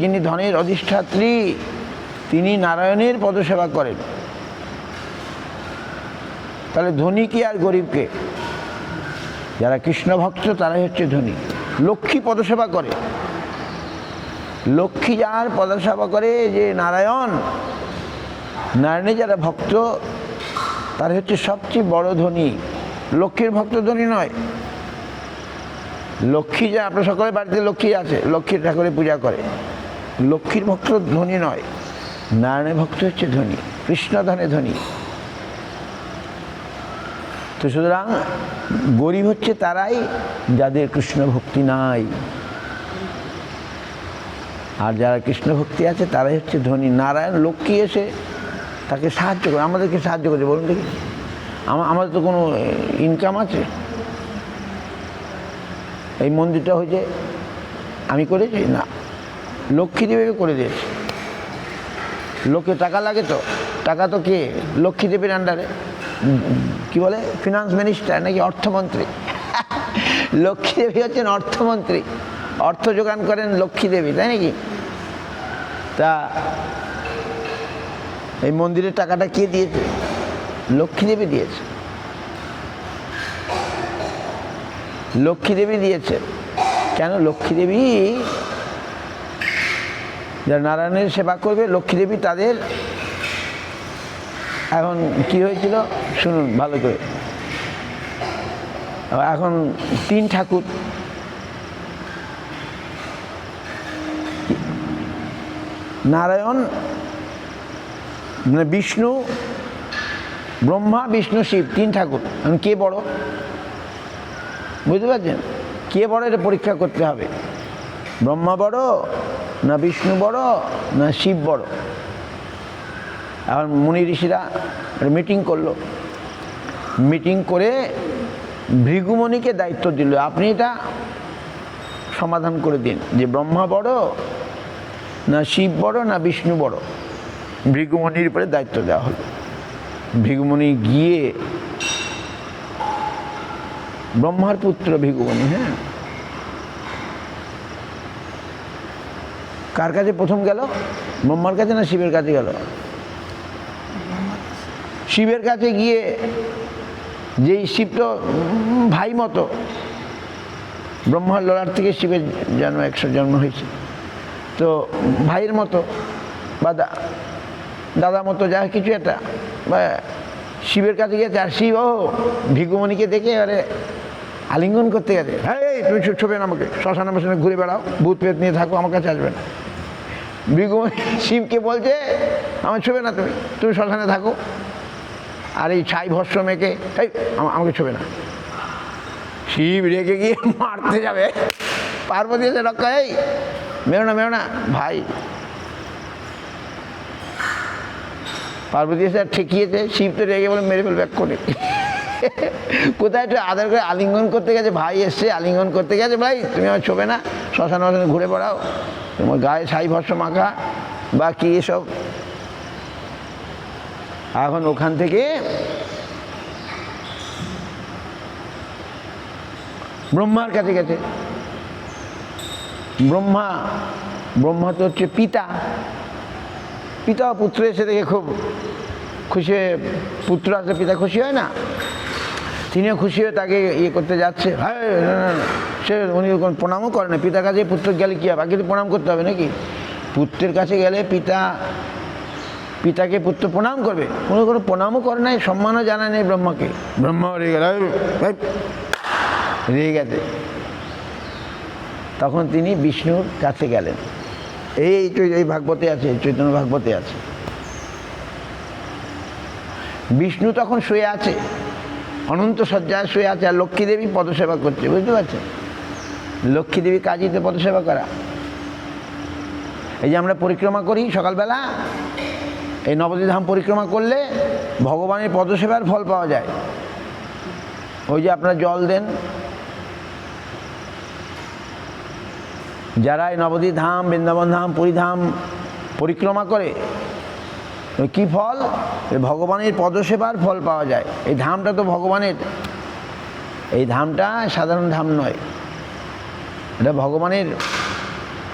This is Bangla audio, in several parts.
যিনি ধনের অধিষ্ঠাত্রী তিনি নারায়ণের পদসেবা করেন। তাহলে ধনী কি আর গরিবকে? যারা কৃষ্ণ ভক্ত তারাই হচ্ছে ধনী। লক্ষ্মী পদসেবা করে, লক্ষ্মী যার পদসেবা করে, যে নারায়ণের যারা ভক্ত তারা হচ্ছে সবচেয়ে বড় ধনী। লক্ষ্মীর ভক্ত ধনী নয়। লক্ষ্মী যা আপনার সকলের বাড়িতে লক্ষ্মী আছে, লক্ষ্মীর ঠাকুরের পূজা করে, লক্ষ্মীর ভক্ত ধনী নয়, নারায়ণের ভক্ত হচ্ছে ধনী, কৃষ্ণ ধনে ধনী। তো সুতরাং গরিব হচ্ছে তারাই যাদের কৃষ্ণ ভক্তি নাই, আর যারা কৃষ্ণ ভক্তি আছে তারাই হচ্ছে ধনী। নারায়ণ লক্ষ্মী এসে তাকে সাহায্য করে, আমাদেরকে সাহায্য করে। বলুন দেখি, আমাদের তো কোনো ইনকাম আছে? এই মন্দিরটা হয়েছে আমি করেছি না, লক্ষ্মী দেবীকে করে দিয়েছি। লোকে টাকা লাগে, তো টাকা তো কে? লক্ষ্মী দেবীর আন্ডারে। কি বলে ফিনান্স মিনিস্টার নাকি অর্থমন্ত্রী? লক্ষ্মী দেবী হচ্ছেন অর্থমন্ত্রী, অর্থ যোগান করেন লক্ষ্মী দেবী, তাই নাকি? তা এই মন্দিরের টাকাটা কে দিয়েছে? লক্ষ্মী দেবী দিয়েছে, লক্ষ্মী দেবী দিয়েছে। কেন? লক্ষ্মী দেবী যারা নারায়ণের সেবা করবে, লক্ষ্মী দেবী তাদের। এখন কি হয়েছিল শুনুন ভালো করে। এখন 3 ঠাকুর, নারায়ণ মানে বিষ্ণু, ব্রহ্মা, বিষ্ণু, শিব, 3 ঠাকুর। এখন কে বড়? বুঝতে পারছেন? কে বড় এটা পরীক্ষা করতে হবে। ব্রহ্মা বড় না বিষ্ণু বড় না শিব বড়? এখন মুনি ঋষিরা মিটিং করলো, মিটিং করে ভৃগুমণিকে দায়িত্ব দিল, আপনি এটা সমাধান করে দিন যে ব্রহ্মা বড় না শিব বড় না বিষ্ণু বড়। ভৃগুমণির উপরে দায়িত্ব দেওয়া হলো। ভৃগুমণি গিয়ে, ব্রহ্মার পুত্র ভৃগুমণি, হ্যাঁ, কার কাছে প্রথম গেল? ব্রহ্মার কাছে না শিবের কাছে গেল? শিবের কাছে গিয়ে, যেই শিব তো ভাই মতো, ব্রহ্মার লড়ার থেকে শিবের জন্ম 100 জন্ম হয়েছে, তো ভাইয়ের মতো বা দাদা মতো যা কিছু একটা, বা শিবের কাছে গিয়েছে। আর শিব ভৃগুমণিকে দেখে এবারে আলিঙ্গন করতে গেছে। হ্যাঁ, তুমি ছবে না, আমাকে শ্মশানে মশানে ঘুরে বেড়াও, ভূত প্রেত নিয়ে থাকো, আমার কাছে আসবে না। ভৃগুমণি শিবকে বলছে, আমার ছবে না, তুমি শ্মশানে থাকো, আর এই ছাই ভস্য মেখে আমাকে ছবে না। শিব রেগে গিয়ে মারতে যাবে, পার্বতী এসে রক্ষা, এই মেরো না ভাই। পার্বতী এসে ঠেকিয়েছে, শিব তো রেগে বলে মেরে ফেলবে এক্ষুনি। কোথায় একটু আদর করে আলিঙ্গন করতে গেছে, ভাই এসছে আলিঙ্গন করতে গেছে, ভাই তুমি আমার ছবে না, শ্মশান মশানে ঘুরে বেড়াও, তোমার গায়ে ছাই ভস্য মাখা বা কি এসব। এখন ওখান থেকে ব্রহ্মার কাছে গেছে। ব্রহ্মা তো হচ্ছে পিতা, পিতা পুত্র এসে দেখে খুব খুশি হয়ে, পুত্র আসলে পিতা খুশি হয় না? তিনিও খুশি হয়ে তাকে ইয়ে করতে যাচ্ছে। হ্যাঁ, সে উনি কোনো প্রণামও করে না। পিতার কাছে পুত্র গেলে কি হবে? আগে তো প্রণাম করতে হবে নাকি? পুত্রের কাছে গেলে পিতাকে পুত্র প্রণাম করবে, কোনো প্রণামও করে নাই, সম্মানও জানায় নেই ব্রহ্মাকে। ব্রহ্মা রেগে গেল, রেগে গেছে। তখন তিনি বিষ্ণুর কাছে গেলেন। এই ভাগবতে আছে, চৈতন্য ভাগবতে আছে। বিষ্ণু তখন শুয়ে আছে, অনন্ত শয্যায় শুয়ে আছে, আর লক্ষ্মী দেবী পদসেবা করছে। বুঝতে পারছেন? লক্ষ্মী দেবী কাজই তো পদসেবা করা। এই যে আমরা পরিক্রমা করি সকালবেলা, এই নবদ্বীপ ধাম পরিক্রমা করলে ভগবানের পদসেবার ফল পাওয়া যায়। ওই যে আপনারা জল দেন, যারা এই নবদ্বীপ ধাম, বৃন্দাবন ধাম, পুরী ধাম পরিক্রমা করে, কি ফল? ভগবানের পদসেবার ফল পাওয়া যায়। এই ধামটা তো ভগবানের, এই ধামটা সাধারণ ধাম নয়, এটা ভগবানের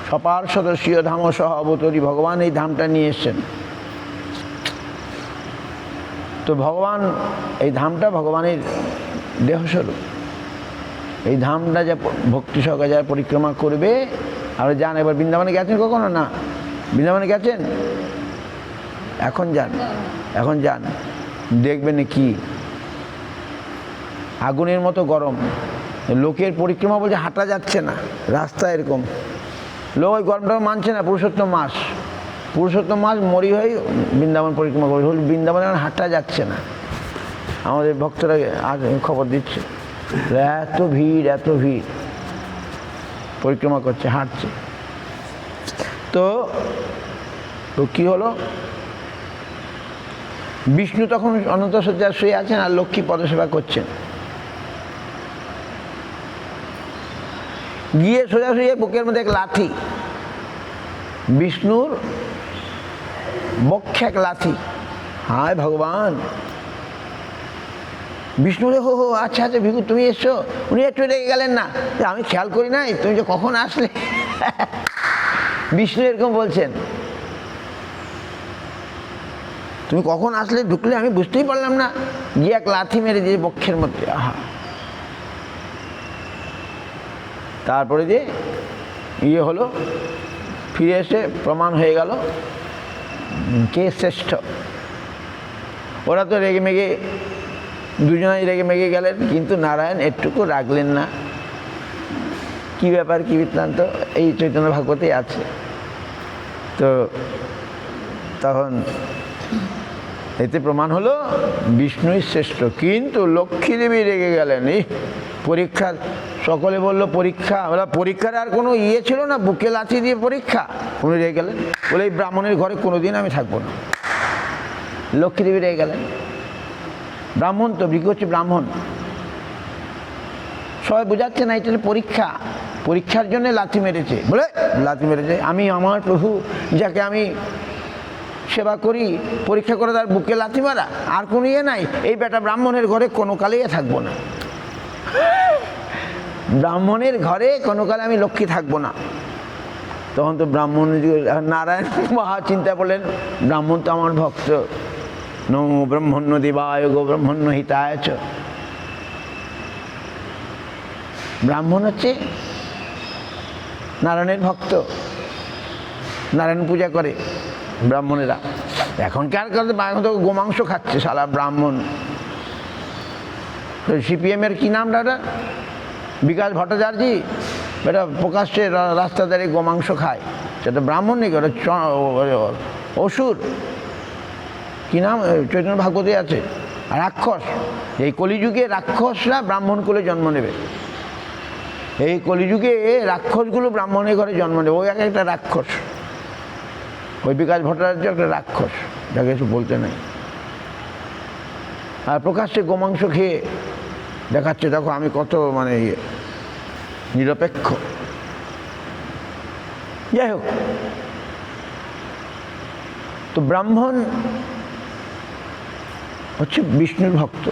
সপার্শ্বদস্যীয় ধাম সহ অবতরী, ভগবান এই ধামটা নিয়ে এসছেন। তো ভগবান এই ধামটা ভগবানের দেহস্বরূপ। এই ধামটা যা ভক্তি সহকারে যারা পরিক্রমা করবে, আর যান। এবার বৃন্দাবনে গেছেন কখনো? না। বৃন্দাবনে গেছেন? এখন যান, এখন যান, দেখবেন কি আগুনের মতো গরম। লোকের পরিক্রমা বলছে হাঁটা যাচ্ছে না, রাস্তা এরকম। লোক ওই গরমটা মানছে না। পুরুষোত্তম মাস, পুরুষোত্তম মাস মরি হয়ে বৃন্দাবন পরিক্রমা করে, বৃন্দাবনে হাঁটা যাচ্ছে না। আমাদের ভক্তরা আজ খবর দিচ্ছে, এত ভিড়, এত ভিড়, পরিক্রমা করছে, হাঁটছে। তো কি হলো, বিষ্ণু তখন অনন্ত শয্যায় শুয়ে আছেন আর লক্ষ্মী পদসেবা করছেন। গিয়ে সোজা শুয়ে বুকের মধ্যে এক লাঠি, বিষ্ণুর বক্ষে এক লাঠি। হায় ভগবান! বিষ্ণু রে, হো হো, আচ্ছা আচ্ছা ভিখু তুমি এসছো। উনি একটু রেগে গেলেন না, আমি খেয়াল করি নাই তুমি যে কখন আসলে। বিষ্ণু এরকম বলছেন, তুমি কখন আসলে, ঢুকলে আমি বুঝতেই পারলাম না। গিয়ে এক লাথি মেরে দিয়ে বক্ষের মধ্যে। আহা! তারপরে যে ইয়ে হলো, ফিরে এসে প্রমাণ হয়ে গেল কে শ্রেষ্ঠ। ওরা তো রেগে মেগে, দুজনাই রেগে মেগে গেলেন, কিন্তু নারায়ণ একটুকু রাগলেন না। কি ব্যাপার, কি বৃত্তান্ত, এই চৈতন্য ভাগবতেই আছে। তো তখন এতে প্রমাণ হলো বিষ্ণুই শ্রেষ্ঠ। কিন্তু লক্ষ্মী দেবী রেগে গেলেন। এই পরীক্ষা, সকলে বললো পরীক্ষা, ওরা পরীক্ষার আর কোনো ইয়ে ছিল না, বুকে লাথি দিয়ে পরীক্ষা। উনি রেগে গেলেন, বলে এই ব্রাহ্মণের ঘরে কোনোদিন আমি থাকবো না। লক্ষ্মী দেবী রেগে গেলেন। ব্রাহ্মণ তো, বিজ্ঞ হচ্ছে ব্রাহ্মণ, সবাই বোঝাচ্ছে না এটা পরীক্ষা, পরীক্ষার জন্য লাথি মেরেছে। বলে লাথি মেরেছে, আমি আমার প্রভু যাকে আমি সেবা করি, পরীক্ষা করে তার বুকে লাথি মারা, আর কোনো ইয়ে নাই। এই বেটা ব্রাহ্মণের ঘরে কোনো কালেই থাকবো না, ব্রাহ্মণের ঘরে কোনো কালে আমি লক্ষ্মী থাকবো না। তখন তো ব্রাহ্মণ, নারায়ণ মহা চিন্তা বললেন, ব্রাহ্মণ তো আমার ভক্ত, নমো ব্রহ্মণ্য দেবায় গো ব্রহ্মণ্য হিতায় চ। ব্রাহ্মণ হচ্ছে নারায়ণের ভক্ত, নারায়ণ পূজা করে ব্রাহ্মণেরা। এখনকার কাছে এখন তো গোমাংস খাচ্ছে শালা ব্রাহ্মণ। সিপিএমের কি নামটা ওটা, বিকাশ ভট্টাচার্য, এটা প্রকাশ্যে রাস্তা দাঁড়িয়ে গোমাংস খায়। সেটা ব্রাহ্মণ নাকি, ওটা অসুর। কি নাম, চৈতন্য ভাগবতে আছে, রাক্ষস। এই কলিযুগে রাক্ষসরা ব্রাহ্মণ কুলে জন্ম নেবে। এই কলিযুগে রাক্ষসগুলো ব্রাহ্মণের ঘরে জন্ম নেবে। ওই একটা রাক্ষস, ওই বিকাশ ভট্টাচার্য একটা রাক্ষস, যাকে কিছু বলতে নাই। আর প্রকাশ্যে গোমাংস খেয়ে দেখাচ্ছে, দেখো আমি কত মানে নিরপেক্ষ। যাই হোক, তো ব্রাহ্মণ হচ্ছে বিষ্ণুর ভক্ত।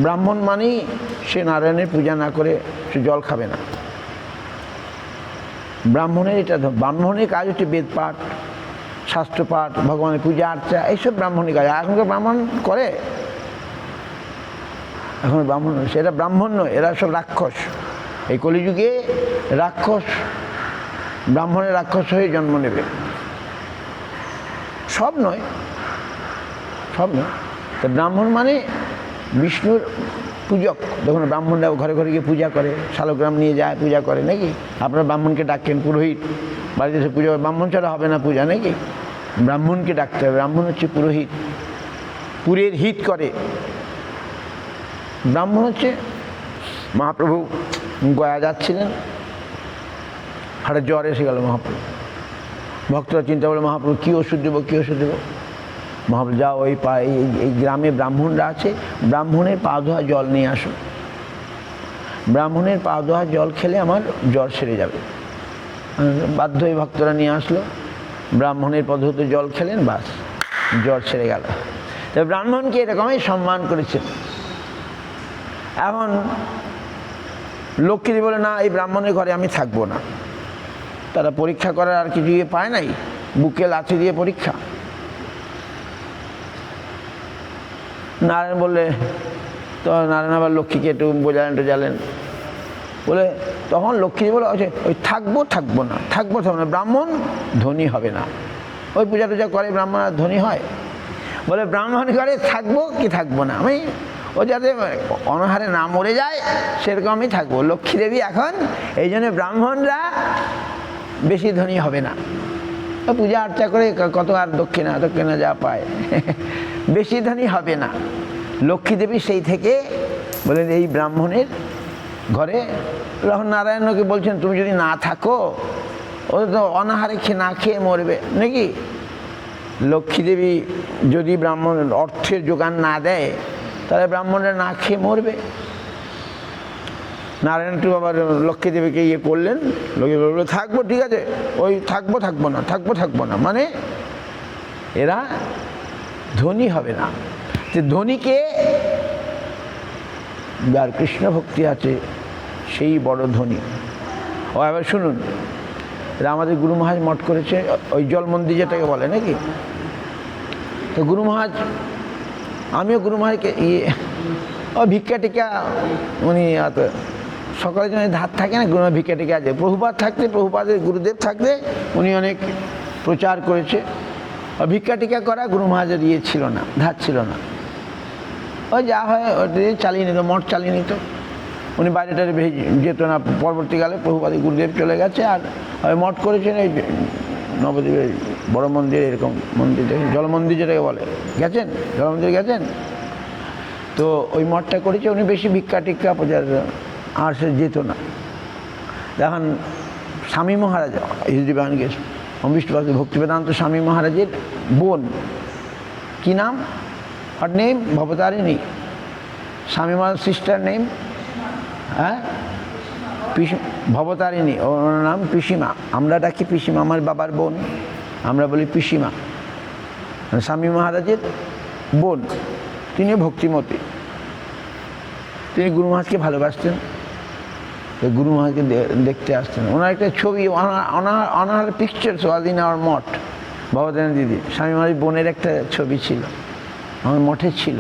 ব্রাহ্মণ মানেই সে নারায়ণের পূজা না করে সে জল খাবে না। ব্রাহ্মণের এটা, ব্রাহ্মণের কাজ হচ্ছে বেদ পাঠ, শাস্ত্র পাঠ, ভগবানের পূজা আর্চা, এইসব ব্রাহ্মণের কাজ। এখনকার ব্রাহ্মণ করে, এখন ব্রাহ্মণ, সেটা ব্রাহ্মণ নয়, এরা সব রাক্ষস। এই কলিযুগে রাক্ষস, ব্রাহ্মণের রাক্ষস হয়ে জন্ম নেবে। সব নয়, সব নয়। তো ব্রাহ্মণ মানে বিষ্ণুর পূজক। দেখুন ব্রাহ্মণরা ঘরে ঘরে গিয়ে পূজা করে, শালগ্রাম নিয়ে যায়, পূজা করে নাকি। আপনারা ব্রাহ্মণকে ডাকেন, পুরোহিত বাড়িতে এসে পূজা, ব্রাহ্মণ ছাড়া হবে না পূজা নাকি। ব্রাহ্মণকে ডাকতে হবে, ব্রাহ্মণ হচ্ছে পুরোহিত, পুরের হিত করে। ব্রাহ্মণ হচ্ছে, মহাপ্রভু গয়া যাচ্ছিলেন, হঠাৎ জ্বর এসে গেল মহাপ্রভু। ভক্তরা চিন্তা করলো মহাপ্রভু কী ওষুধ দেবো, কী ওষুধ দেবো। মহাপ্রভু যাও, ওই এই গ্রামে ব্রাহ্মণরা আছে, ব্রাহ্মণের পা ধোয়া জল নিয়ে আসো। ব্রাহ্মণের পা ধোয়া জল খেলে আমার জ্বর সেরে যাবে। বাধ্য হয়ে ভক্তরা নিয়ে আসলো, ব্রাহ্মণের পদ্ধতিতে জল খেলেন, বাস জ্বর সেরে গেল। তো ব্রাহ্মণকে এরকমই সম্মান করেছেন। এখন লক্ষ্মী বলে, না এই ব্রাহ্মণের ঘরে আমি থাকবো না। তারা পরীক্ষা করার আর কিছু ইয়ে পায় নাই, বুকে লাথি দিয়ে পরীক্ষা। নারায়ণ বললে, তো নারায়ণ আবার লক্ষ্মীকে একটু বোঝালেন বলে, তখন লক্ষ্মী বলে ওই থাকবো না, থাকবো না, ব্রাহ্মণ ধনী হবে না। ওই পূজা টুজা করে ব্রাহ্মণ আর ধনী হয়? বলে ব্রাহ্মণ করে থাকবো কি থাকবো না, আমি ও যাতে অনাহারে না মরে যায় সেরকম আমি থাকবো। লক্ষ্মী দেবী এখন এই জন্য ব্রাহ্মণরা বেশি ধনী হবে না, পূজা আর্চা করে কত আর দক্ষিণা যা পায় বেশি ধনী হবে না। লক্ষ্মী দেবী সেই থেকে বলেন এই ব্রাহ্মণের ঘরে, তখন নারায়ণকে বলছেন তুমি যদি না থাকো ও তো অনাহারে না খেয়ে মরবে নাকি। লক্ষ্মী দেবী যদি ব্রাহ্মণ অর্থের যোগান না দেয় তাহলে ব্রাহ্মণরা না খেয়ে মরবে। নারায়ণ একটু আবার লক্ষ্মী দেবীকে ইয়ে করলেন, লক্ষ্মী বলল থাকবো, ঠিক আছে, ওই থাকবো না মানে এরা ধনী হবে না। যে ধনীকে, যার কৃষ্ণ ভক্তি আছে সেই বড় ধনী। ও এবার শুনুন, এরা আমাদের গুরু মহারাজ মঠ করেছে ওই জল মন্দির যেটাকে বলে নাকি। তো গুরু মহারাজ, আমিও গুরু মহারাজকে ও ভিক্ষা টিকা, উনি সকালের জন্য ধার থাকে না, গুরু ভিক্ষা টিকা আছে। প্রভুপাদের গুরুদেব থাকতে উনি অনেক প্রচার করেছে। ভিক্ষা টিকা করা গুরু মহারাজের ইয়ে ছিল না, ধার ছিল না। ওই যা হয় ওটা চালিয়ে নিত, মঠ চালিয়ে নিত। উনি বাইরেটারে যেত না। পরবর্তীকালে প্রভুপাদের গুরুদেব চলে গেছে আর ওই মঠ করেছেন এই নবদ্বীপের বড় মন্দির, এরকম মন্দির দেখেন, জল মন্দির যেটাকে বলে, গেছেন? জল মন্দির গেছেন? তো ওই মঠটা করেছে উনি, বেশি ভিক্ষা টিক্ষা প্রচার আর সে যেত না। দেখুন স্বামী মহারাজ হিজড়িবানকে অম্বিষ্টবাসী ভক্তিবেদান্ত স্বামী মহারাজের বোন, কি নাম? আর নেম ভবতারিণী। স্বামী মহারাজ সিস্টার নেম হ্যাঁ ভবতারিণী, ওনার নাম পিসিমা। আমরা ডাকি পিসিমা, আমার বাবার বোন, আমরা বলি পিসিমা। স্বামী মহারাজের বোন, তিনি ভক্তিমতী। তিনি গুরু মহারাজকে ভালোবাসতেন, তো গুরু মহারাজকে দেখতে আসতেন। ওনার একটা ছবি, অনার পিকচার সোয়াদিন আমার মঠ, ভবতারিণী দিদি স্বামী মহারাজ বোনের একটা ছবি ছিল, আমার মঠে ছিল।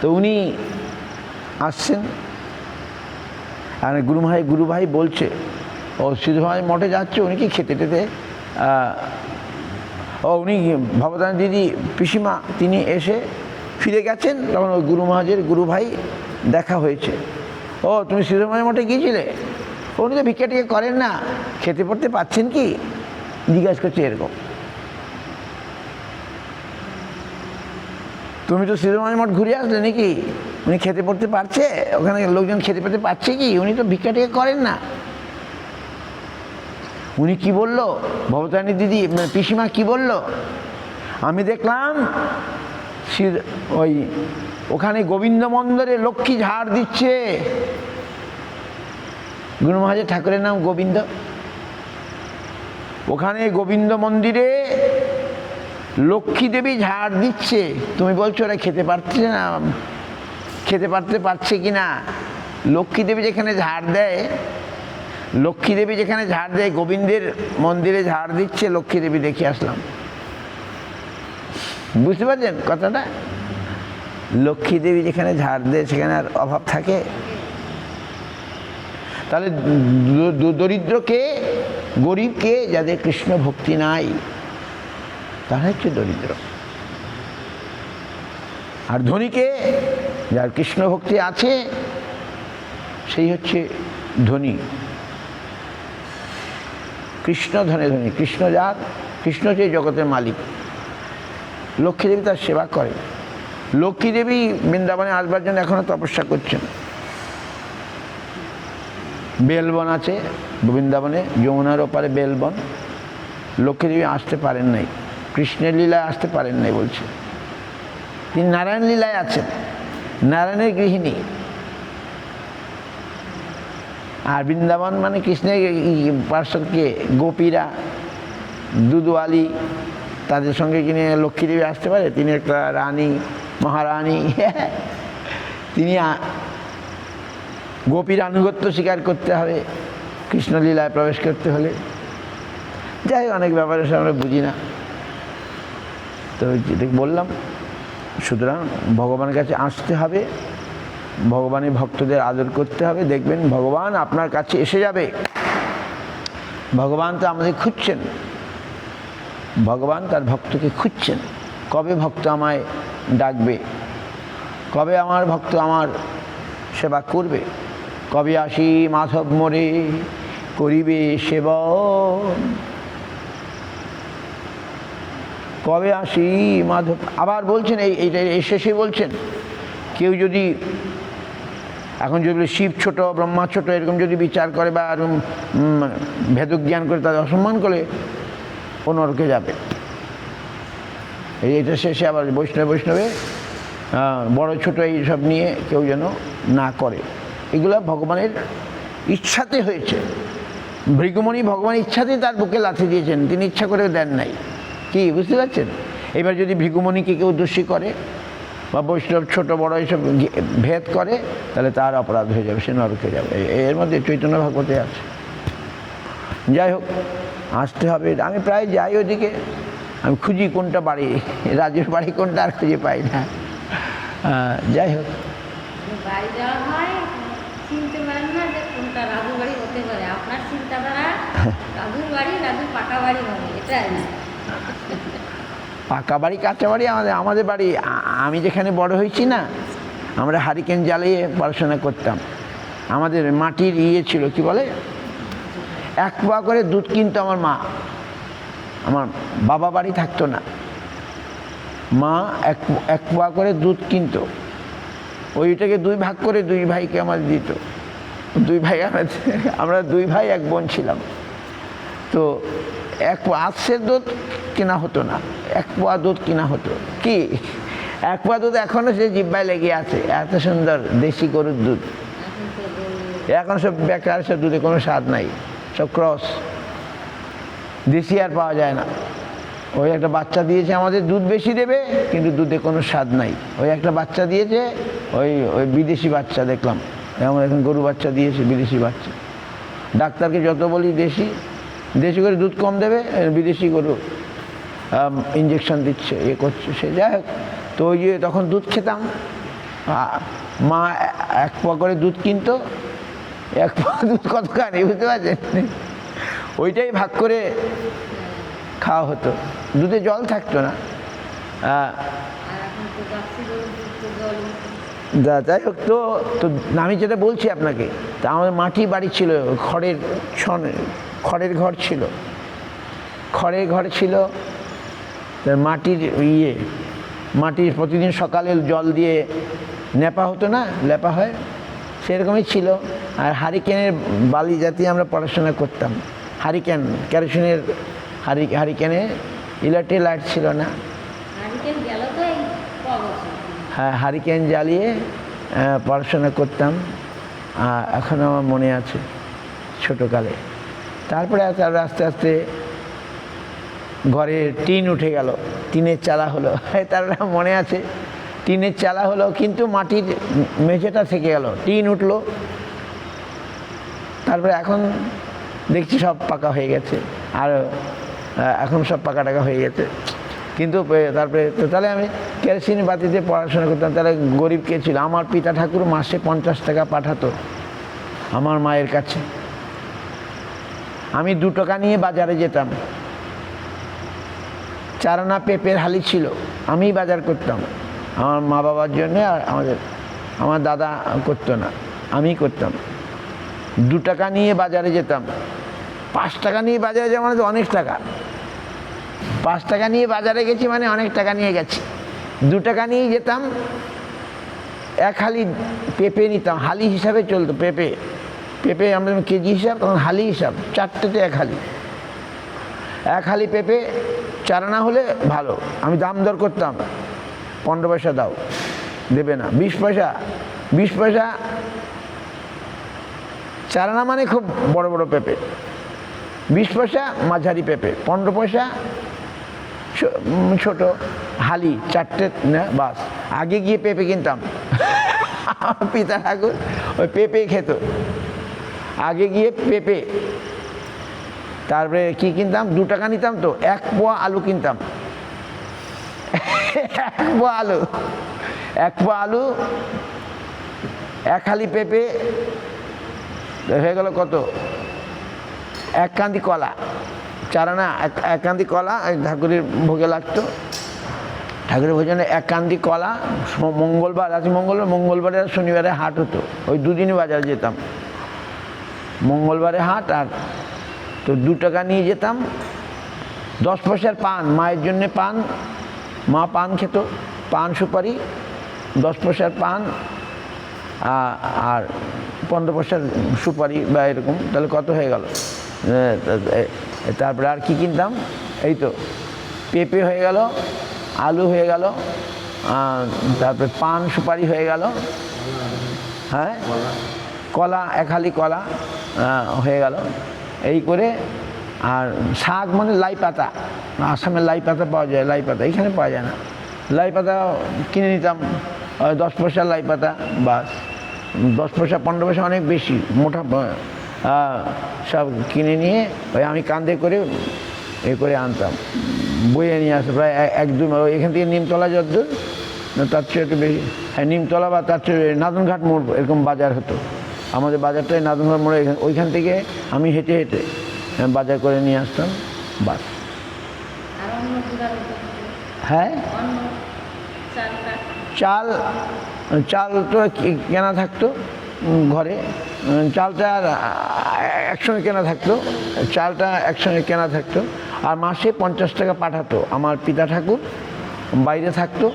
তো উনি আসছেন আর গুরু ভাই বলছে ও সিধু ভাই মঠে যাচ্ছে, উনি কি খেতে টেতে, উনি ভবতারিণী দিদি পিসিমা তিনি এসে ফিরে গেছেন। তখন ওই গুরু মহারাজের গুরু ভাই দেখা হয়েছে। ও তুমি সিধু ভাই মঠে গিয়েছিলে? উনি তো ভিক্ষা টিকা করেন না, খেতে পড়তে পাচ্ছেন কি জিজ্ঞাসা করছে এরকম। তুমি তো সিধুমাই মঠ ঘুরে আসলে নাকি, উনি খেতে পড়তে পারছে, ওখানে লোকজন খেতে পড়তে পারছে কি? উনি তো ভিক্ষা টিকা করেন না। উনি কি বললো, ভবতারিণী দিদি পিসিমা কি বললো? আমি দেখলাম ওই ওখানে গোবিন্দ মন্দিরে লক্ষ্মী ঝাড় দিচ্ছে। গুরু মহারাজ ঠাকুরের নাম গোবিন্দ। ওখানে গোবিন্দ মন্দিরে লক্ষ্মী দেবী ঝাড় দিচ্ছে। তুমি বলছো ওরা খেতে পারছে না, খেতে পারছে কি না? লক্ষ্মী দেবী যেখানে ঝাড় দেয়, গোবিন্দের মন্দিরে ঝাড় দিচ্ছে লক্ষ্মী দেবী, দেখে আসলাম। বুঝতে পারছেন কথাটা? লক্ষ্মী দেবী যেখানে ঝাড় দেয় সেখানে আর অভাব থাকে? তাহলে দরিদ্রকে, গরিবকে, যাদের কৃষ্ণ ভক্তি নাই তারা হচ্ছে দরিদ্র। আর ধনীকে, যার কৃষ্ণ ভক্তি আছে সেই হচ্ছে ধনী। কৃষ্ণ ধনে ধনী, কৃষ্ণ যার, কৃষ্ণ হচ্ছে জগতের মালিক। লক্ষ্মী দেবী তার সেবা করে। লক্ষ্মী দেবী বৃন্দাবনে আসবার জন্য এখনো তপস্যা করছেন। বেলবন আছে বৃন্দাবনে, যমুনার ওপারে বেলবন। লক্ষ্মী দেবী আসতে পারেন নাই, কৃষ্ণের লীলায় আসতে পারেন নাই বলছে। তিনি নারায়ণ লীলায় আছেন, নারায়ণের গৃহিণী। আর বৃন্দাবন মানে কৃষ্ণের পার্শ্বদকে গোপীরা, দুধওয়ালি, তাদের সঙ্গে কিনে লক্ষ্মী দেবী আসতে পারে? তিনি একটা রানী, মহারানী, তিনি গোপীর আনুগত্য স্বীকার করতে হবে, কৃষ্ণলীলায় প্রবেশ করতে হলে। যাই হোক, অনেক ব্যাপারে আমরা বুঝি না, তো যেটা বললাম, সুতরাং ভগবানের কাছে আসতে হবে, ভগবানের ভক্তদের আদর করতে হবে, দেখবেন ভগবান আপনার কাছে এসে যাবে। ভগবান তো আমাদের খুঁজছেন, ভগবান তার ভক্তকে খুঁজছেন, কবে ভক্ত আমায় ডাকবে, কবে আমার ভক্ত আমার সেবা করবে, কবে আসি মাধব মোরে করিবে সেবন, কবে আসি মাধব। আবার বলছেন এই শেষে বলছেন, কেউ যদি এখন যদি শিব ছোট ব্রহ্মা ছোট এরকম যদি বিচার করে বা এরকম ভেদজ্ঞান করে তাদের অসম্মান করে, ও নরকে যাবে। এইটা শেষে আবার বৈষ্ণবে বড় ছোট এইসব নিয়ে কেউ যেন না করে। এগুলো ভগবানের ইচ্ছাতে হয়েছে। ভৃগুমণি ভগবানের ইচ্ছাতেই তার বুকে লাথি দিয়েছেন, তিনি ইচ্ছা করে দেন নাই। কি বুঝতে পারছেন? এবার যদি ভৃগুমণিকে কেউ দোষী করে বা বৈষ্ণব ছোট বড় এইসব ভেদ করে, তাহলে তার অপরাধ হয়ে যাবে, সে নরকে যাবে। এর মধ্যে চৈতন্য ভাগবতে আছে। যাই হোক, আসতে হবে। আমি প্রায় যাই ওদিকে, আমি খুঁজি কোনটা বাড়ি, রাজুর বাড়ি কোনটা আর খুঁজে পাই না। যাই হোক, বাড়ি যাওয়া হয়, চিনতে পারেন না যে কোনটা রাজুর বাড়ি হতে পারে। আপনার চিন্তাধারা রাজুর বাড়ি, রাজুর পাকা বাড়ি হবে, এটাই না। পাকা বাড়ি কাঁচা বাড়ি আমাদের বাড়ি। আমি যেখানে বড় হয়েছি না, আমরা হারিকেন জ্বালিয়ে পড়াশোনা করতাম। আমাদের মাটির ছিল, কি বলে, 1 পোয়া করে দুধ কিনতো আমার মা। আমার বাবা বাড়ি থাকতো না, মা 1 পোয়া করে দুধ কিনতো, ওইটাকে 2 ভাগ করে 2 ভাইকে আমার দিত। 2 ভাই, আমরা 2 ভাই 1 বোন ছিলাম। তো 1 পোয়া আজকের দুধ কেনা হতো না, 1 পোয়া দুধ কিনা হতো। কি 1 পোয়া দুধ এখনও সে জিব্বায় লেগে আছে, এত সুন্দর দেশি গরুর দুধ। এখন সব বেকার, সব দুধে কোনো স্বাদ নাই, সব ক্রস, দেশি আর পাওয়া যায় না। ওই একটা বাচ্চা দিয়েছে আমাদের, দুধ বেশি দেবে কিন্তু দুধে কোনো স্বাদ নাই। ওই একটা বাচ্চা দিয়েছে, ওই বিদেশি বাচ্চা দেখলাম, যেমন এখন গরু বাচ্চা দিয়েছে, বিদেশি বাচ্চা। ডাক্তারকে যত বলি দেশি করে দুধ কম দেবে, বিদেশি গরু ইঞ্জেকশন দিচ্ছে, করছে সে। যাই হোক, তো ওই যে তখন দুধ খেতাম, মা 1 পোয়া করে দুধ কিনতো। 1 পোয়া দুধ কত খান বুঝতে পারছেন? ওইটাই ভাগ করে খাওয়া হতো, দুধে জল থাকতো না। যাই হোক, তো আমি যেটা বলছি আপনাকে, তা আমাদের মাটি বাড়ি ছিল, খড়ের ঘর ছিল, খড়ের ঘর ছিল। মাটির প্রতিদিন সকালে জল দিয়ে নেপা হতো না, লেপা হয়, সেরকমই ছিল। আর হারিকেনের বালি জাতীয় আমরা পড়াশোনা করতাম। হারিকেন, কেরোসিনের হারিকেনে ইলেকট্রিক লাইট ছিল না। হ্যাঁ, হারিকেন জ্বালিয়ে পড়াশোনা করতাম, এখনও আমার মনে আছে ছোটোকালে। তারপরে আস্তে আস্তে ঘরে টিন উঠে গেল, টিনের চালা হলো, তার মনে আছে, টিনের চালা হলো, কিন্তু মাটির মেঝেটা থেকে গেল, টিন উঠলো। তারপরে এখন দেখছি সব পাকা হয়ে গেছে, আর এখন সব পাকা টাকা হয়ে গেছে। কিন্তু তারপরে তো তাহলে আমি কেরোসিন বাতিতে পড়াশোনা করতাম। তাহলে গরিব কে ছিল? আমার পিতা ঠাকুর মাসে 50 টাকা পাঠাতো আমার মায়ের কাছে। আমি 2 টাকা নিয়ে বাজারে যেতাম। 4 আনা পেঁপের হালি ছিল, আমি বাজার করতাম আমার মা বাবার জন্য, আর আমার দাদা করতো না, আমি করতাম। 2 টাকা নিয়ে বাজারে যেতাম। 5 টাকা নিয়ে বাজারে যাওয়া মানে তো অনেক টাকা। 5 টাকা নিয়ে বাজারে গেছি মানে অনেক টাকা নিয়ে গেছি। 2 টাকা নিয়ে যেতাম, 1 হালি পেঁপে নিতাম, হালি হিসাবে চলতো। পেঁপে আমরা কেজি হিসাব, তখন হালি হিসাব, 4টেতে 1 হালি। 1 হালি পেঁপে 4 আনা হলে ভালো। আমি দাম দর করতাম, 15 পয়সা দাও, দেবে না। 20 পয়সা 4 আনা মানে খুব বড় বড় পেঁপে। 20 পয়সা মাঝারি পেঁপে, 15 পয়সা ছোট হালি, 4টে না বাস। আগে গিয়ে পেঁপে কিনতাম, পিতা ঠাকুর ওই পেঁপে খেত। আগে গিয়ে পেঁপে, তারপরে কি কিনতাম, 2 টাকা নিতাম তো, 1 পোয়া আলু কিনতাম। 1 পোয়া আলু, 1 পোয়া আলু, 1 হালি পেঁপে, হয়ে গেল কত, 1 কান্দি কলা, 4 আনা 1 কান্দি কলা ঠাকুরের ভোগে লাগতো। ঠাকুরের ভোজনে 1 কান্দি কলা, মঙ্গলবার আছে, মঙ্গলবারে আর শনিবারে হাট হতো, ওই 2 দিনই বাজারে যেতাম। মঙ্গলবারে হাট, আর তো 2 টাকা নিয়ে যেতাম। 10 পয়সার পান, মায়ের জন্যে পান, মা পান খেত, পান সুপারি, 10 পয়সার পান আর 15 পয়সার সুপারি বা এরকম, তাহলে কত হয়ে গেল। তারপরে আর কি কিনতাম, এই তো পেঁপে হয়ে গেল, আলু হয়ে গেল, তারপরে পান সুপারি হয়ে গেল, হ্যাঁ কলা, 1 হালি কলা হয়ে গেল, এই করে। আর শাক মানে লাই পাতা, আসামে লাই পাতা পাওয়া যায়, লাই পাতা এখানে পাওয়া যায় না। লাই পাতা কিনে নিতাম, 10 পয়সা লাই পাতা, বাস। 10 পয়সা 15 পয়সা অনেক বেশি, মোটা সব কিনে নিয়ে ওই আমি কাঁধে করে এ করে আনতাম, বয়ে নিয়ে আসতাম প্রায় 1-2 এখান থেকে নিমতলা যদ্দূর, তার চেয়ে একটু বেশি, হ্যাঁ নিমতলা বা তার চেয়ে নাদনঘাট মোড় এরকম বাজার হতো। আমাদের বাজারটাই নাদনঘাট মোড়ে, ওইখান থেকে আমি হেঁটে হেঁটে বাজার করে নিয়ে আসতাম, বাস। হ্যাঁ চাল, চাল তো কেনা থাকতো ঘরে, চালটা একসঙ্গে কেনা থাকতো, চালটা একসঙ্গে কেনা থাকতো। আর মাসে 50 টাকা পাঠাতো আমার পিতা ঠাকুর, বাইরে থাকতো,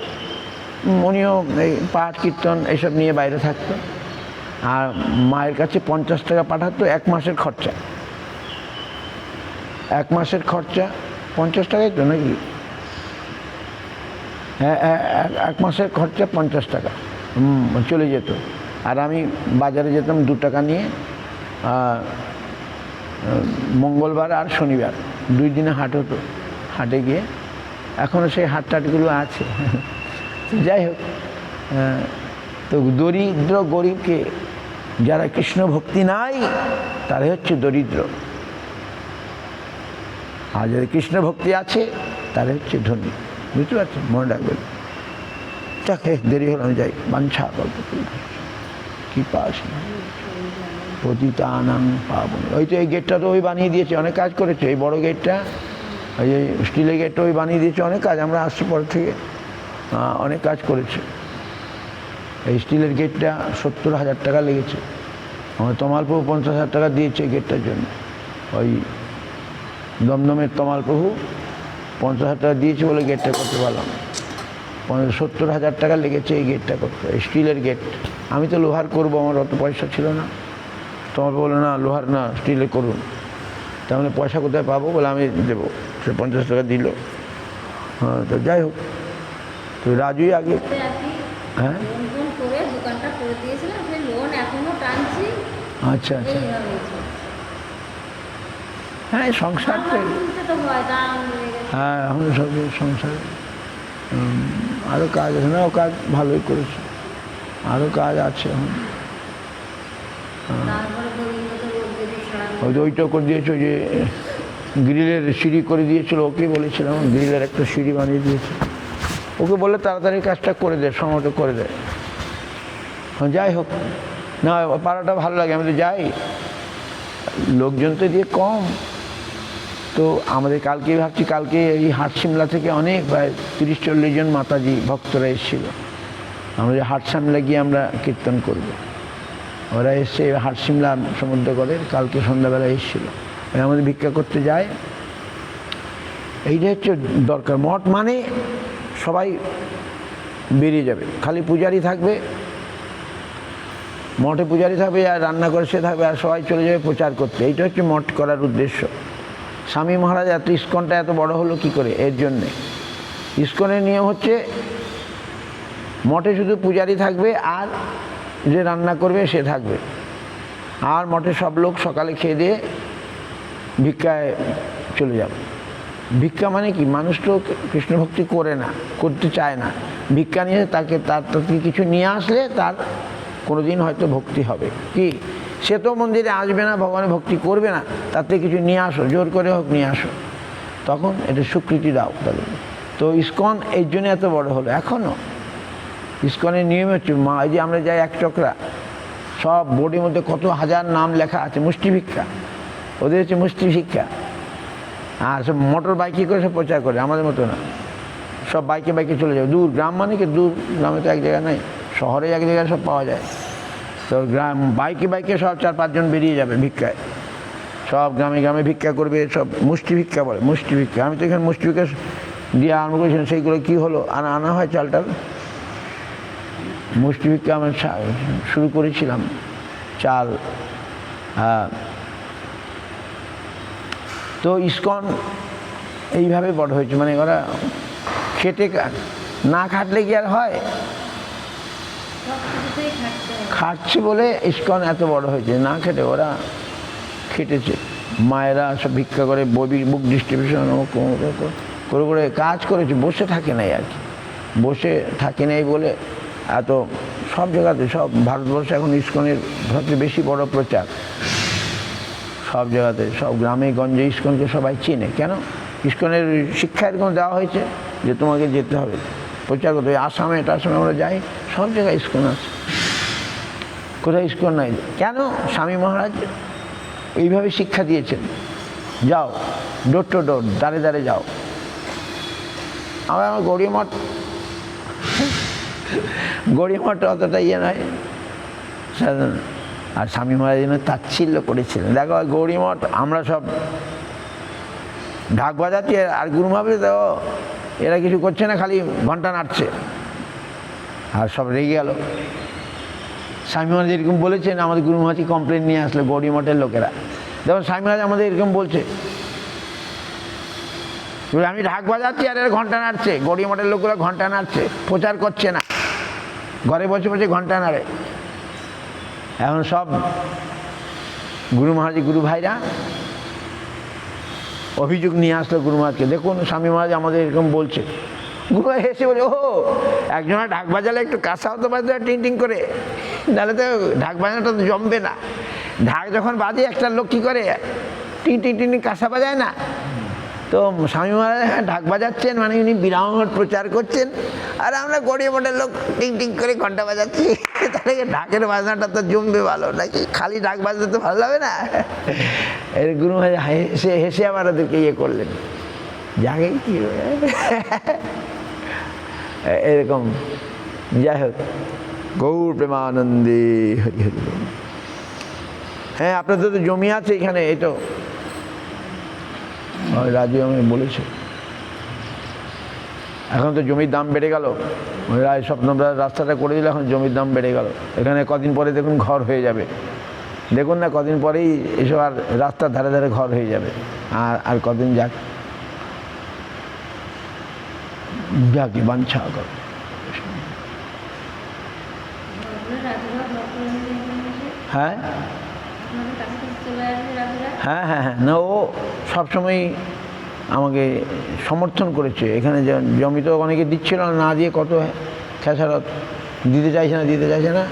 উনিও এই পাঠ কীর্তন এইসব নিয়ে বাইরে থাকতো। আর মায়ের কাছে 50 টাকা পাঠাতো 1 মাসের খরচা, 1 মাসের খরচা 50 টাকাই তো নাকি, হ্যাঁ 1 মাসের খরচা 50 টাকা চলে যেত। আর আমি বাজারে যেতাম 2 টাকা নিয়ে, মঙ্গলবার আর শনিবার 2 দিনে হাট হতো, হাটে গিয়ে এখনও সেই হাট টাটগুলো আছে। যাই হোক, তো দরিদ্র গরিবকে, যারা কৃষ্ণ ভক্তি নাই তারাই হচ্ছে দরিদ্র, আর যাদের কৃষ্ণ ভক্তি আছে তারা হচ্ছে ধনী। বুঝতে পারছেন, মনে রাখবেন। যাকে দেরি হলো, আমি যাই। বাঞ্ছা গল্প কি পাস পতিতানাং পাবন। ওই তো এই গেটটা তো ওই বানিয়ে দিয়েছে, অনেক কাজ করেছে। এই বড় গেটটা, ওই যে স্টিলের গেটটা ওই বানিয়ে দিয়েছে, অনেক কাজ। আমরা আসছি পর থেকে, অনেক কাজ করেছে। এই স্টিলের গেটটা 70,000 টাকা লেগেছে। আমার তমালপ্রভু 50,000 টাকা দিয়েছে এই গেটটার জন্য। ওই দমদমের তমালপ্রভু 50,000 টাকা দিয়েছে বলে গেটটা করতে পারলাম। 70,000 টাকা লেগেছে এই গেটটা করতে, স্টিলের গেট। আমি তো লোহার করবো, আমার অত পয়সা ছিল না। তোমার বলে না লোহার না, স্টিলে করুন। তার মানে পয়সা কোথায় পাবো বলে আমি দেবো, সে 50 টাকা দিল। হ্যাঁ, তো যাই হোক, তো রাজুই আগে, হ্যাঁ আচ্ছা আচ্ছা, হ্যাঁ সংসারটা, হ্যাঁ আমাদের সব সংসার। আরও কাজ আছে না, ও কাজ ভালোই করেছে, আরও কাজ আছে এখন। ওইটা করে দিয়েছে, যে গ্রিলের সিঁড়ি করে দিয়েছিল, ওকে বলেছিলাম গ্রিলের একটা সিঁড়ি বানিয়ে দিয়েছে। ওকে বলে তাড়াতাড়ি কাজটা করে দেয়, সময়টা করে দেয়। যাই হোক না, পাড়াটা ভালো লাগে, আমি তো যাই। লোকজন তো দিয়ে কম, তো আমাদের কালকে ভাবছি, কালকে এই হাট সিমলা থেকে অনেক প্রায় 30-40 জন মাতাজি ভক্তরা এসেছিল। আমরা হাট সিমলা গিয়ে আমরা কীর্তন করব, ওরা এসছে হাট সিমলা সমুদ্রগড়ের, কালকে সন্ধ্যাবেলা এসেছিলো। আমাদের ভিক্ষা করতে যায়, এইটা হচ্ছে দরকার। মঠ মানে সবাই বেরিয়ে যাবে, খালি পূজারি থাকবে, মঠে পূজারি থাকবে আর রান্না করে সে থাকবে, আর সবাই চলে যাবে প্রচার করতে। এইটা হচ্ছে মঠ করার উদ্দেশ্য। স্বামী মহারাজ এত ইস্কনটা এত বড় হলো কি করে, এর জন্যে। ইস্কনের নিয়ম হচ্ছে মঠে শুধু পূজারি থাকবে আর যে রান্না করবে সে থাকবে, আর মঠে সব লোক সকালে খেয়ে দিয়ে ভিক্ষায় চলে যাবে। ভিক্ষা মানে কি, মানুষ তো কৃষ্ণ ভক্তি করে না, করতে চায় না। ভিক্ষা নিয়ে তার থেকে কিছু নিয়ে আসলে তার কোনোদিন হয়তো ভক্তি হবে। কি সে তো মন্দিরে আসবে না, ভগবানের ভক্তি করবে না, তাতে কিছু নিয়ে আসো, জোর করে হোক নিয়ে আসো, তখন এটা স্বীকৃতি দাও তাদের। তো ইসকন এই জন্য এত বড় হলো। এখনও ইসকনের নিয়ম হচ্ছে এই যে আমরা যাই এক চক্রা, সব বোর্ডের মধ্যে কত হাজার নাম লেখা আছে, মুষ্টি ভিক্ষা, ওদের হচ্ছে মুষ্টি ভিক্ষা। আর সব মোটর বাইকে করে সব প্রচার করে, আমাদের মতো না, সব বাইকে বাইকে চলে যাবে দূর। গ্রাম মানে কি দূর, গ্রামে তো এক জায়গায় নাই, শহরে এক জায়গায় সব পাওয়া যায়। তো গ্রাম বাইকে বাইকে সব 4-5 জন বেরিয়ে যাবে ভিক্ষায়, সব গ্রামে গ্রামে ভিক্ষা করবে, সব মুষ্টি ভিক্ষা বলে, মুষ্টি ভিক্ষা। আমি তো এখানে মুষ্টি ভিক্ষা দিয়ে আরম্ভ করেছিলাম, সেইগুলো কী হলো, আনা হয় চালটাল, মুষ্টি ভিক্ষা আমরা শুরু করেছিলাম, চাল। তো ইসকন এইভাবে বড় হয়েছে, মানে ওরা খেটে, না খাটলে কি আর হয়, খাটছে বলে ইসকন এত বড় হয়েছে। না খেটে ওরা খেটেছে, মায়েরা সব ভিক্ষা করে, বুক ডিস্ট্রিবিউশন করে করে কাজ করেছে, বসে থাকে নাই আর কি, বসে থাকে নাই বলে এত সব জায়গাতে, সব ভারতবর্ষে এখন ইসকনের সবচেয়ে বেশি বড় প্রচার, সব জায়গাতে, সব গ্রামে গঞ্জে ইসকনকে সবাই চেনে। কেন? ইসকনের শিক্ষা এরকম দেওয়া হয়েছে যে তোমাকে যেতে হবে, প্রচার করতে হবে। আসামে আমরা যাই, সব জায়গায় ইসকন আছে, কোথায় ইসকন নাই? কেন? স্বামী মহারাজ এইভাবে শিক্ষা দিয়েছেন, যাও ডোর টু ডোর, দাঁড়ে দাঁড়ে যাও। আমার গড়িয়া মঠ অতটা ইয়ে নয় সাধারণ। আর স্বামী মহারাজ তাচ্ছিল্য করেছিলেন, দেখো গৌরী মঠ, আমরা সব ঢাক বাজাচ্ছি, আর গুরু ভাবলে তো এরা কিছু করছে না, খালি ঘন্টা নাড়ছে, আর সব রেগে গেল। স্বামী মহারাজ এরকম বলেছেন, আমাদের গুরু মহারাজ কমপ্লেন নিয়ে আসলো গৌরী মঠের লোকেরা, দেখো স্বামী মহারাজ আমাদের এরকম বলছে, আমি ঢাক বাজাচ্ছি আর এরা ঘন্টা নাড়ছে, গৌরী মঠের লোকগুলো ঘন্টা নাড়ছে, প্রচার করছে না, ঘরে বসে বসে ঘন্টা নাড়ে। এখন সব গুরু মহারাজ, গুরু ভাইরা অভিযোগ নিয়ে আসলো গুরু মহারাজকে, দেখুন স্বামী মহারাজ আমাদের এরকম বলছে। গুরু হেসে বলে, ও একজনের ঢাক বাজালে একটু কাঁসাও তো বাজে টিং টিং করে, নাহলে তো ঢাক বাজানোটা তো জমবে না। ঢাক যখন বাজে একটা লোক কী করে, টিং টিং টিং কাঁসা বাজায় না। তো স্বামী মহারাজ ঢাক বাজাচ্ছেন, মানে উনি বিরাট প্রচার করছেন, আর আমরা গড়িয়া মঠের লোক টিং টিং করে ঘন্টা বাজাচ্ছি, তাহলে ঢাকের বাজনাটা তো জমবে ভালো, নাকি খালি ঢাক বাজতে তো ভালো লাগে না। এর গুরু মহারাজ হেসে হেসে আবার ওদেরকে ইয়ে করলেন, যাকে কি এরকম। যাই হোক, গৌর প্রেমানন্দে হরি হরি। হ্যাঁ, আপনাদের তো জমি আছে এখানে, এই তো রাজু আমি বলেছে, এখন তো জমির দাম বেড়ে গেল, রায় স্বপ্নরা রাস্তাটা করে দিলে, এখন জমির দাম বেড়ে গেল। এখানে কদিন পরে দেখুন ঘর হয়ে যাবে, দেখুন না কদিন পরেই এসব আর রাস্তার ধারে ধারে ঘর হয়ে যাবে। আর কদিন যাক, যাকে বাঞ্ছা কর। হ্যাঁ হ্যাঁ হ্যাঁ হ্যাঁ, না ও সবসময় আমাকে সমর্থন করেছে। এখানে জমি তো অনেকে দিচ্ছিল না, দিয়ে কত খেসারত, দিতে চাইছে না।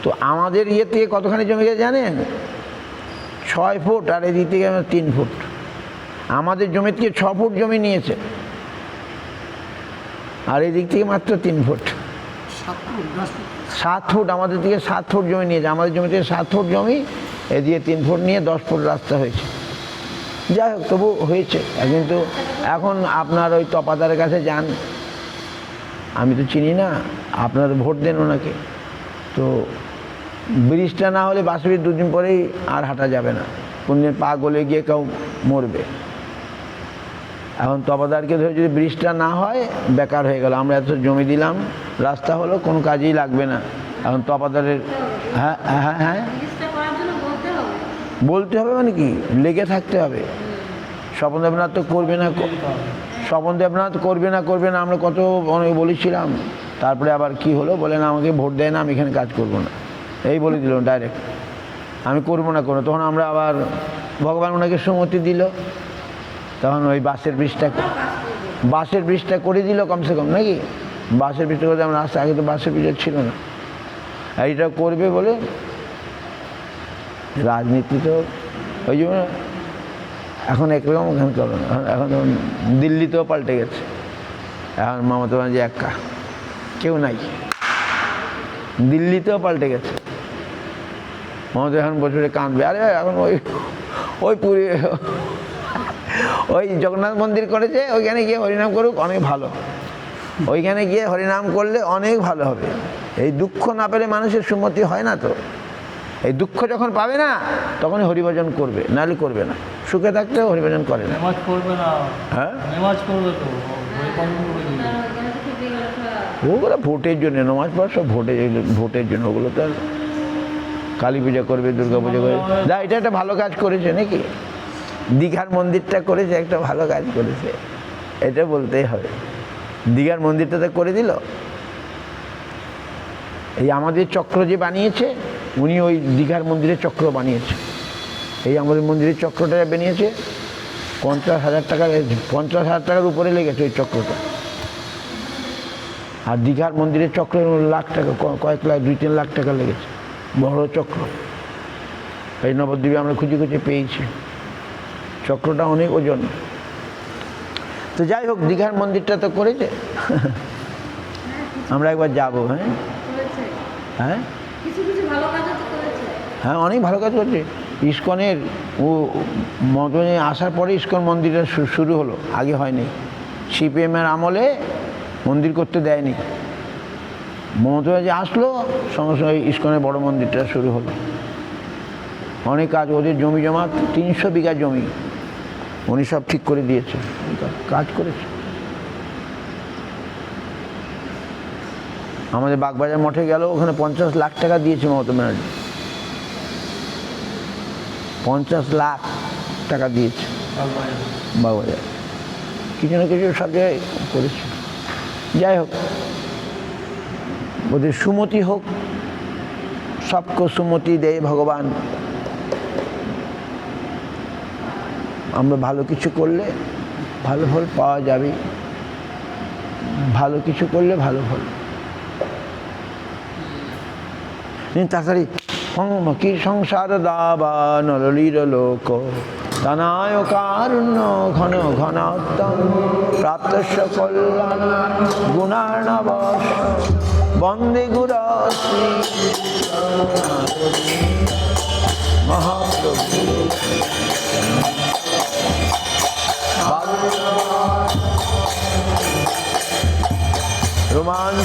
তো আমাদের ইয়ে থেকে কতখানি জমি জানেন? 6 ফুট, আর এদিক থেকে 3 ফুট। আমাদের জমি থেকে 6 ফুট জমি নিয়েছে, আর এদিক থেকে মাত্র 3 ফুট। 7 ফুট আমাদের থেকে 7 ফুট জমি নিয়েছে। আমাদের জমি থেকে 7 ফুট জমি, এদিকে 3 ফুট নিয়ে 10 ফুট রাস্তা হয়েছে। যাই হোক, তবু হয়েছে। কিন্তু এখন আপনার ওই তপাদারের কাছে যান, আমি তো চিনি না, আপনার ভোট দেন ওনাকে। তো ব্রিজটা না হলে বাসবির 2 দিন পরেই আর হাঁটা যাবে না, কোনদিন পা গলে গিয়ে কেউ মরবে। এখন তপাদারকে ধরে যদি ব্রিজটা না হয়, বেকার হয়ে গেল। আমরা এত জমি দিলাম, রাস্তা হলো, কোনো কাজেই লাগবে না। এখন তপাদারের হ্যাঁ হ্যাঁ হ্যাঁ বলতে হবে, মানে কি লেগে থাকতে হবে। স্বপন দেবনাথ তো করবে না, স্বপন দেবনাথ করবে না, আমরা কত অনেক বলেছিলাম। তারপরে আবার কি হলো, বলে না আমাকে ভোট দেয় না, আমি এখানে কাজ করব না, এই বলে দিল ডাইরেক্ট, আমি করবো না কোনো। তখন আমরা আবার, ভগবান ওনাকে সম্মতি দিল, তখন ওই বাসের ব্রিজটা করে দিল কমসে কম, নাকি বাসের ব্রিজটা করে আমরা আসতে, আগে তো বাসের ব্রিজ ছিল না, এইটা করবে বলে রাজনীতি তো ওই জন্য এখন একরকম ওখানে করো না, এখন যেমন দিল্লিতেও পাল্টে গেছে। এখন মমতা ব্যানার্জি একা, কেউ নাই। দিল্লিতেও পাল্টে গেছে। মমতা এখন বছরে কাঁদবে, আরে এখন ওই পুরী ওই জগন্নাথ মন্দির করেছে, ওইখানে গিয়ে হরিনাম করুক, অনেক ভালো। ওইখানে গিয়ে হরিনাম করলে অনেক ভালো হবে। এই দুঃখ না পেলে মানুষের সুমতি হয় না তো। এই দুঃখ যখন পাবে না তখনই হরিভজন করবে, নাহলে করবে না। সুখে থাকলে হরিভজন করে না। নামাজ পড়বে না, হ্যাঁ, নামাজ পড়বে তো বই পালন করবে কি? ওগুলো ভোটের জন্য, নামাজ পড়া সব ভোটের জন্য। ওগুলো তো আর কালী পূজা করবে, দুর্গা পূজা করবে। যা, এটা একটা ভালো কাজ করেছে নাকি? দীঘার মন্দিরটা করেছে, একটা ভালো কাজ করেছে, এটা বলতেই হবে। দীঘার মন্দিরটা তো করে দিল। এই আমাদের চক্র যে বানিয়েছে, উনি ওই দীঘার মন্দিরের চক্র বানিয়েছে। এই আমাদের মন্দিরের চক্রটা বানিয়েছে 50,000 টাকা, 50,000 টাকার উপরে লেগেছে ওই চক্রটা। আর দীঘার মন্দিরের চক্র লাখ টাকা, কয়েক লাখ, 2-3 লাখ টাকা লেগেছে। বড় চক্র। এই নবদ্বীপে আমরা খুঁজে খুঁজে পেয়েছি। চক্রটা অনেক ওজন। তো যাই হোক, দীঘার মন্দিরটা তো করেছে। আমরা একবার যাবো। হ্যাঁ, হ্যাঁ, হ্যাঁ, অনেক ভালো কাজ করছে। ইস্কনের মতনে আসার পরে ইস্কন মন্দিরটা শুরু হলো, আগে হয়নি। সিপিএমের আমলে মন্দির করতে দেয়নি। মমতা ব্যানার্জি আসলো, সঙ্গে সঙ্গে ইস্কনের বড় মন্দিরটা শুরু হলো। অনেক কাজ, ওদের জমি জমা 300 বিঘা জমি উনি সব ঠিক করে দিয়েছে, কাজ করেছে। আমাদের বাগবাজার মঠে গেল, ওখানে 50 লাখ টাকা দিয়েছে মমতা ব্যানার্জি। 50 লাখ টাকা দিয়েছে বাগবাজার। কিছু না কিছু সব জায়গায় করেছে। যাই হোক, ওদের সুমতি হোক, সবকে সুমতি দেয় ভগবান। আমরা ভালো কিছু করলে ভালো ফল পাওয়া যাবে, ভালো কিছু করলে ভালো ফল। তাড়াতাড়ি কি সংসার দাবা নলির লোক তনায় কারুণ্য ঘন ঘনত্তম প্রাপ্তস্য কল্যাণ গুণার্ণব বন্দে গুরশ্রী মহাপ্রভু। रोमांच